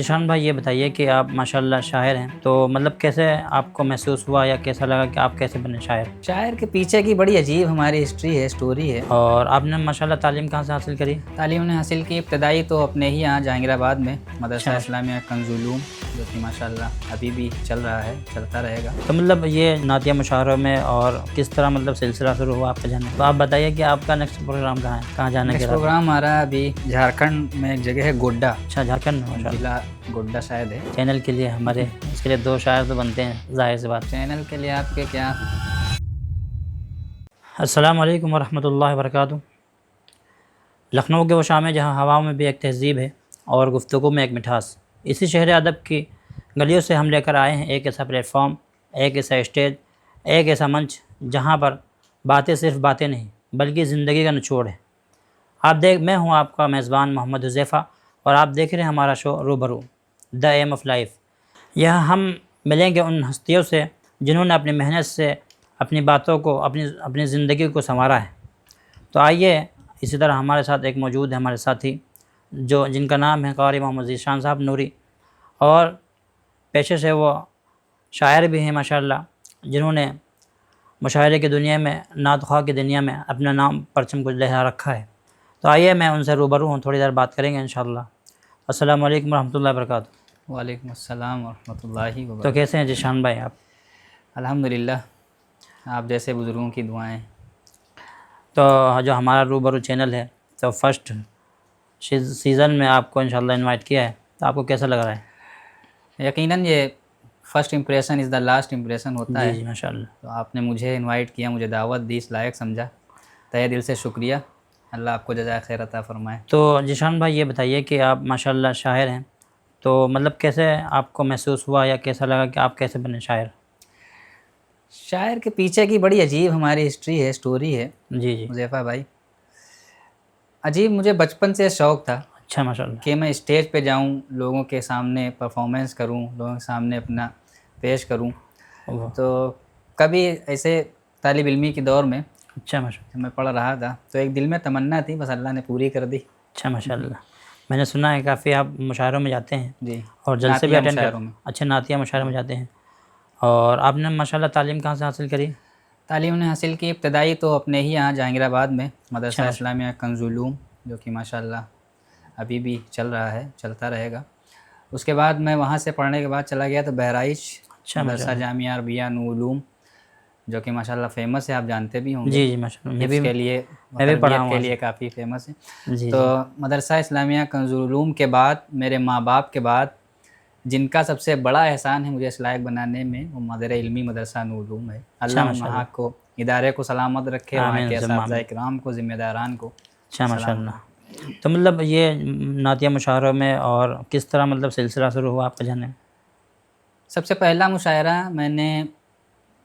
ذیشان بھائی یہ بتائیے کہ آپ ماشاءاللہ شاعر ہیں، تو مطلب کیسے آپ کو محسوس ہوا یا کیسا لگا کہ آپ کیسے بنے شاعر؟ شاعر کے پیچھے کی بڑی عجیب ہماری ہسٹری ہے، سٹوری ہے۔ اور آپ نے ماشاءاللہ تعلیم کہاں سے حاصل کری؟ تعلیم نے حاصل کی ابتدائی تو اپنے ہی یہاں جہانگیر آباد میں مدرسہ اچھا۔ اسلامیہ کنز علوم، جو کہ ماشاءاللہ ابھی بھی چل رہا ہے، چلتا رہے گا۔ تو مطلب یہ نعتیہ مشاعروں میں اور کس طرح مطلب سلسلہ شروع ہوا آپ کا جانے؟ تو آپ بتائیے کہ آپ کا نیکسٹ پروگرام کہاں ہے، کہاں جانے کے نیکسٹ ارادے؟ پروگرام ہمارا ابھی جھارکھنڈ میں ایک جگہ ہے گوڈا، اچھا، جھارکھنڈ میں ماشاءاللہ۔ ضلع گوڈا شاید ہے۔ چینل کے لیے ہمارے اس کے لیے 2 شاعر تو بنتے ہیں، ظاہر سی بات۔ چینل کے لیے آپ کے کیا؟ السلام علیکم ورحمۃ اللہ وبرکاتہ۔ لکھنؤ کے وہ شام ہے جہاں ہواؤں میں بھی ایک تہذیب ہے اور گفتگو میں ایک مٹھاس۔ اسی شہر ادب کی گلیوں سے ہم لے کر آئے ہیں ایک ایسا پلیٹ فارم، ایک ایسا اسٹیج، ایک ایسا منچ جہاں پر باتیں صرف باتیں نہیں بلکہ زندگی کا نچوڑ ہے۔ میں ہوں آپ کا میزبان محمد حذیفہ اور آپ دیکھ رہے ہیں ہمارا شو روبرو، دا ایم آف لائف۔ یہاں ہم ملیں گے ان ہستیوں سے جنہوں نے اپنی محنت سے اپنی باتوں کو اپنی زندگی کو سنوارا ہے۔ تو آئیے، اسی طرح ہمارے ساتھ ایک موجود ہے ہمارے ساتھی جن کا نام ہے قاری محمد ذیشان صاحب نوری، اور پیشے سے وہ شاعر بھی ہیں ماشاءاللہ، جنہوں نے مشاعرے کی دنیا میں، نعت خواہ کی دنیا میں اپنا نام پرچم کو لہرا رکھا ہے۔ تو آئیے میں ان سے روبرو ہوں، تھوڑی دیر بات کریں گے انشاءاللہ۔ السلام علیکم ورحمۃ اللہ وبرکاتہ۔ وعلیکم السلام ورحمۃ اللہ تو وبرکاتہ۔ کیسے ہیں ذیشان بھائی آپ؟ الحمدللہ، آپ جیسے بزرگوں کی دعائیں۔ تو جو ہمارا روبرو چینل ہے، تو فرسٹ سیزن میں آپ کو انشاءاللہ انوائٹ کیا ہے، تو آپ کو کیسا لگ رہا ہے؟ یقیناً یہ first impression is the last impression ہوتا ہے۔ جی ماشاءاللہ۔ تو آپ نے مجھے انوائٹ کیا، مجھے دعوت دی، اس لائق سمجھا، تہہ دل سے شکریہ۔ اللہ آپ کو جزائے خیر عطا فرمائے۔ تو ذیشان بھائی یہ بتائیے کہ آپ ماشاءاللہ شاعر ہیں، تو مطلب کیسے آپ کو محسوس ہوا یا کیسا لگا کہ آپ کیسے بنے شاعر؟ شاعر کے پیچھے کی بڑی عجیب ہماری ہسٹری ہے، سٹوری ہے جی جی۔ حذیفہ بھائی۔ عجیب، مجھے بچپن سے شوق تھا اچھا ماشاءاللہ۔ کہ میں اسٹیج پہ جاؤں، لوگوں کے سامنے پرفارمنس کروں، لوگوں کے سامنے اپنا پیش کروں۔ تو کبھی ایسے طالب علمی کے دور میں اچھا ماشاءاللہ۔ جب میں پڑھ رہا تھا تو ایک دل میں تمنا تھی، بس اللہ نے پوری کر دی۔ اچھا ماشاءاللہ۔ میں نے سنا ہے کافی آپ مشاعروں میں جاتے ہیں جی، اور جلسے بھی نعتیہ اٹینڈ مشاعروں میں۔ اچھا، نعتیہ مشاعروں میں جاتے ہیں، اور آپ نے ماشاءاللہ تعلیم کہاں سے حاصل کری؟ تعلیم نے حاصل کی ابتدائی تو اپنے ہی یہاں جہانگیر آباد میں مدرسہ اچھا۔ اسلامیہ کنز علوم، جو کہ ماشاءاللہ ابھی بھی چل رہا ہے، چلتا رہے گا۔ اس کے بعد میں وہاں سے پڑھنے کے بعد چلا گیا تو بہرائچ اچھا مدرسہ ماشاءاللہ۔ جامعہ عربیہ نور علوم، جو کہ ماشاءاللہ فیمس ہے، آپ جانتے بھی ہوں گے۔ جی جی ماشاءاللہ، حفظ کے لیے، میں بھی پڑھا تربیت ہوں کے وہاں لیے سے۔ کافی فیمس ہے۔ جی تو جی۔ مدرسہ اسلامیہ کنز علوم کے بعد میرے ماں باپ کے بعد جن کا سب سے بڑا احسان ہے مجھے اس لائق بنانے میں، وہ مدر علمی مدرسہ نور علوم ہے۔ اللہ ماشاءاللہ۔ وہاں کو، ادارے کو سلامت رکھے، وہاں آمین کے ثم اساتذہ آمین۔ کرام کو، ذمہ داران کو اچھا سلامت ماشاءاللہ۔ رکھے۔ تو مطلب یہ نعتیہ مشاعروں میں اور کس طرح مطلب سلسلہ شروع ہوا آپ کا جانے؟ سب سے پہلا مشاعرہ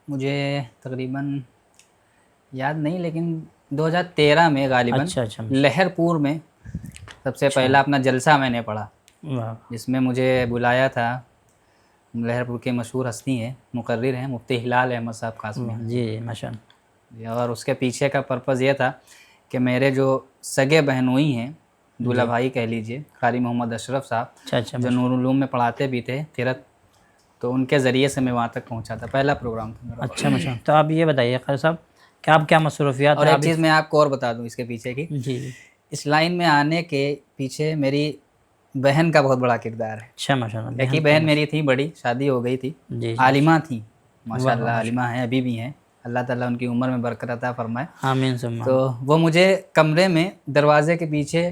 مجھے تقریباً یاد نہیں، لیکن 2013 میں غالباً اچھا لہر پور میں سب سے پہلا اپنا جلسہ میں نے پڑھا، واہ۔ جس میں مجھے بلایا تھا۔ لہر پور کے مشہور ہستی ہیں، مقرر ہیں مفتی ہلال احمد صاحب قاسمی۔ جی جی ماشاءاللہ۔ اور اس کے پیچھے کا پرپز یہ تھا کہ میرے جو سگے بہنوئی ہیں، دولہا بھائی کہہ لیجئے، قاری محمد اشرف صاحب، اچھا جو نور علوم میں پڑھاتے بھی تھے تیرت، تو ان کے ذریعے سے میں وہاں تک پہنچا تھا، پہلا پروگرام تھا میرا۔ اچھا ماشاءاللہ۔ تو آپ یہ بتائیے قاری صاحب کہ آپ کیا مصروفیات اور ہیں ایک چیز میں آپ کو اور بتا دوں اس کے پیچھے کی، جی۔ اس لائن میں آنے کے پیچھے میری بہن کا بہت بڑا کردار ہے۔ اچھا ماشاءاللہ۔ ایک ہی بہن میری تھی، بڑی، شادی ہو گئی تھی، جی۔ عالمہ تھیں ماشاءاللہ، عالمہ ہیں، ابھی بھی ہیں، اللہ تعالیٰ ان کی عمر میں برکت عطا فرمائے۔ آمین ثم آمین۔ تو وہ مجھے کمرے میں دروازے کے پیچھے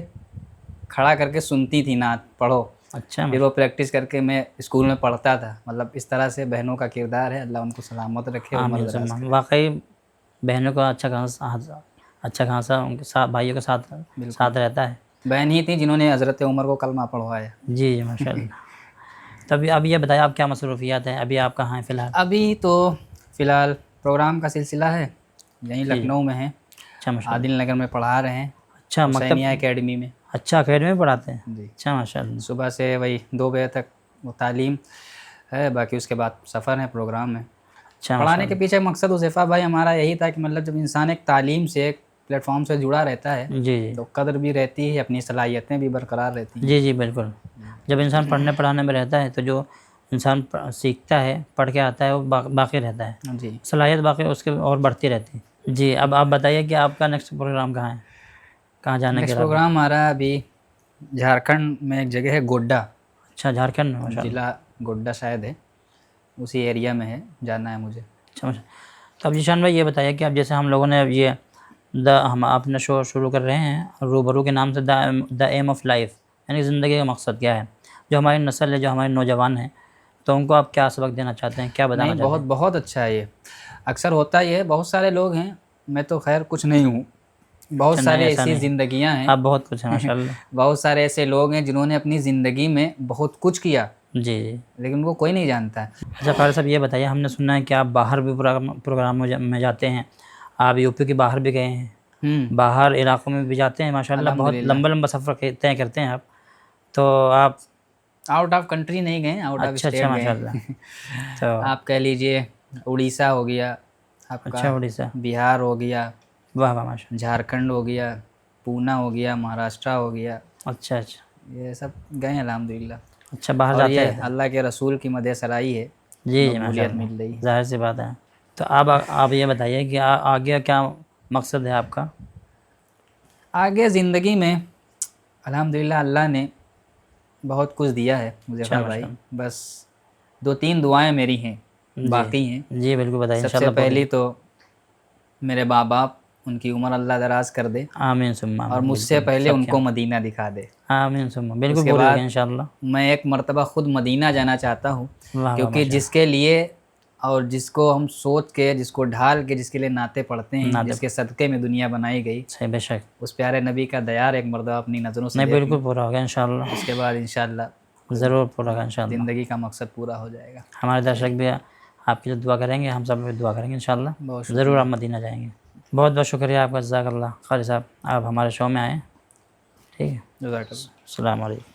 کھڑا کر کے سنتی تھی، نعت پڑھو، اچھا پھر وہ پریکٹس کر کے میں اسکول میں پڑھتا تھا۔ مطلب اس طرح سے بہنوں کا کردار ہے، اللہ ان کو سلامت رکھے، عمر آمین دراز ثم کرے۔ آمین۔ واقعی بہنوں کا اچھا خاصا ان کے ساتھ، بھائیوں کے ساتھ رہتا ہے۔ بہن ہی تھی جنہوں نے حضرت عمر کو کلمہ پڑھوایا۔ جی جی ماشاءاللہ۔ تب اب یہ بتائیں آپ کیا مصروفیات ہیں، ابھی آپ کہاں ہیں فی الحال؟ ابھی تو فی الحال پروگرام کا سلسلہ ہے، یہیں لکھنؤ میں ہیں، اچھا ماشاءاللہ۔ عادل نگر میں پڑھا رہے ہیں، اچھا مکتب، حسینیہ اکیڈمی میں۔ اچھا اکیڈمی میں پڑھاتے ہیں؟ جی، اچھا ماشاءاللہ۔ صبح سے وہی 2 بجے تک وہ تعلیم ہے، باقی اس کے بعد سفر ہے، پروگرام ہے۔ اچھا پڑھانے کے پیچھے مقصد حذیفہ بھائی ہمارا یہی تھا کہ مطلب جب انسان ایک تعلیم سے، ایک پلیٹ فارم سے جڑا رہتا ہے جی جی تو قدر بھی رہتی ہے, اپنی صلاحیتیں بھی برقرار رہتی ہیں. جی جی بالکل. جب انسان پڑھنے پڑھانے میں رہتا ہے تو جو انسان سیکھتا ہے, پڑھ کے آتا ہے, وہ باقی رہتا ہے, جی. صلاحیت باقی اس کے اور بڑھتی رہتی ہے. جی اب آپ بتائیے کہ آپ کا نیکسٹ پروگرام کہاں ہے, کہاں جانے کے نیکسٹ ارادہ ہے؟ پروگرام ہمارا ابھی جھارکھنڈ میں ایک جگہ ہے گوڈا, اچھا جھارکھنڈ میں, ماشاء اللہ. ضلع گوڈا شاید ہے, اسی ایریا میں ہے, جانا ہے مجھے. اچھا ماشاء اللہ. تو اب ذیشان بھائی یہ بتائیے کہ اب جیسے ہم لوگوں نے اب یہ ہم اپنا شو شروع کر رہے ہیں روبرو کے نام سے, دا ایم آف لائف, یعنی زندگی کا مقصد کیا ہے, جو ہماری نسل ہے, جو ہمارے نوجوان ہیں, تو ان کو آپ کیا سبق دینا چاہتے ہیں, کیا بتانا نہیں, چاہتے بہت ہیں؟ بہت اچھا ہے یہ. اکثر ہوتا ہی ہے, بہت سارے لوگ ہیں, میں تو خیر کچھ نہیں ہوں, بہت اچھا نہیں, ساری ایسا ایسی نہیں, زندگیاں ہیں, آپ بہت کچھ ہیں ماشاء اللہ. بہت سارے ایسے لوگ ہیں جنہوں نے اپنی زندگی میں بہت کچھ کیا, جی جی. لیکن وہ کوئی نہیں جانتا ہے. اچھا قاری صاحب یہ بتائیے, ہم نے سنا ہے کہ آپ باہر بھی پروگرام میں جاتے ہیں, آپ یو پی کے باہر بھی گئے ہیں, باہر علاقوں میں بھی جاتے ہیں ماشاء اللہ, بہت الحمدللہ. لمبا سفر طے کرتے ہیں آپ, تو آپ آؤٹ آف کنٹری نہیں گئے, آؤٹ آف اچھا اسٹیٹ گئے. ماشاء اللہ. تو آپ کہہ لیجئے اڑیسہ ہو گیا آپ اچھا کا, اڑیسہ, بہار ہو گیا, واہ واہ ماشاء جھارکھنڈ ہو گیا, پونا ہو گیا, مہاراشٹرا ہو گیا, اللہ. اچھا اچھا. یہ سب گئے الحمدللہ. اچھا باہر اور جاتے یہ رہتے ہیں. اللہ کے رسول کی مدح سرائی ہے, جی جی ماشاء مقبولیت اللہ, مل رہی ہے. ظاہر سی بات ہے. تو آپ یہ بتائیے کہ آگے کیا مقصد ہے آپ کا؟ آگے زندگی میں الحمدللہ اللہ نے بہت کچھ دیا ہے مجھے اچھا بھائی, ماشاء اللہ. بس 2-3 دعائیں میری ہیں, جی باقی ہیں. جی بالکل بتائیے, سب سے انشاءاللہ پوری. پہلی تو میرے ماں باپ, ان کی عمر اللہ دراز کر دے, آمین ثم اور آمین, مجھ سے بالکل پہلے سب ان کیا, کو مدینہ دکھا دے. آمین ثم, اس بالکل کے پوری بعد ہوگی انشاءاللہ. میں ایک مرتبہ خود مدینہ جانا چاہتا ہوں, واہ واہ کیونکہ ماشاء جس اللہ. کے لیے اور جس کو ہم سوچ کے, جس کو ڈھال کے, جس کے لیے نعتیں پڑھتے ہیں, نہ جس دیکھو کے صدقے میں دنیا بنائی گئی, صحیح, بے شک. اس پیارے نبی کا دیار ایک مرتبہ اپنی نظروں سے نہیں دیکھ بالکل لوں. پورا ہوگا انشاءاللہ, اس کے بعد انشاءاللہ ضرور پورا ہوگا انشاءاللہ. زندگی کا مقصد پورا ہو جائے گا. ہمارے درشک بھی آپ کی جو دعا کریں گے, ہم سب بھی دعا کریں گے انشاءاللہ, بہت ضرور شکریہ. آپ مدینہ جائیں گے. بہت بہت شکریہ آپ کا, جزاک اللہ. قاری صاحب آپ ہمارے شو میں آئیں, ٹھیک ہے, جزاک اللہ. السلام علیکم.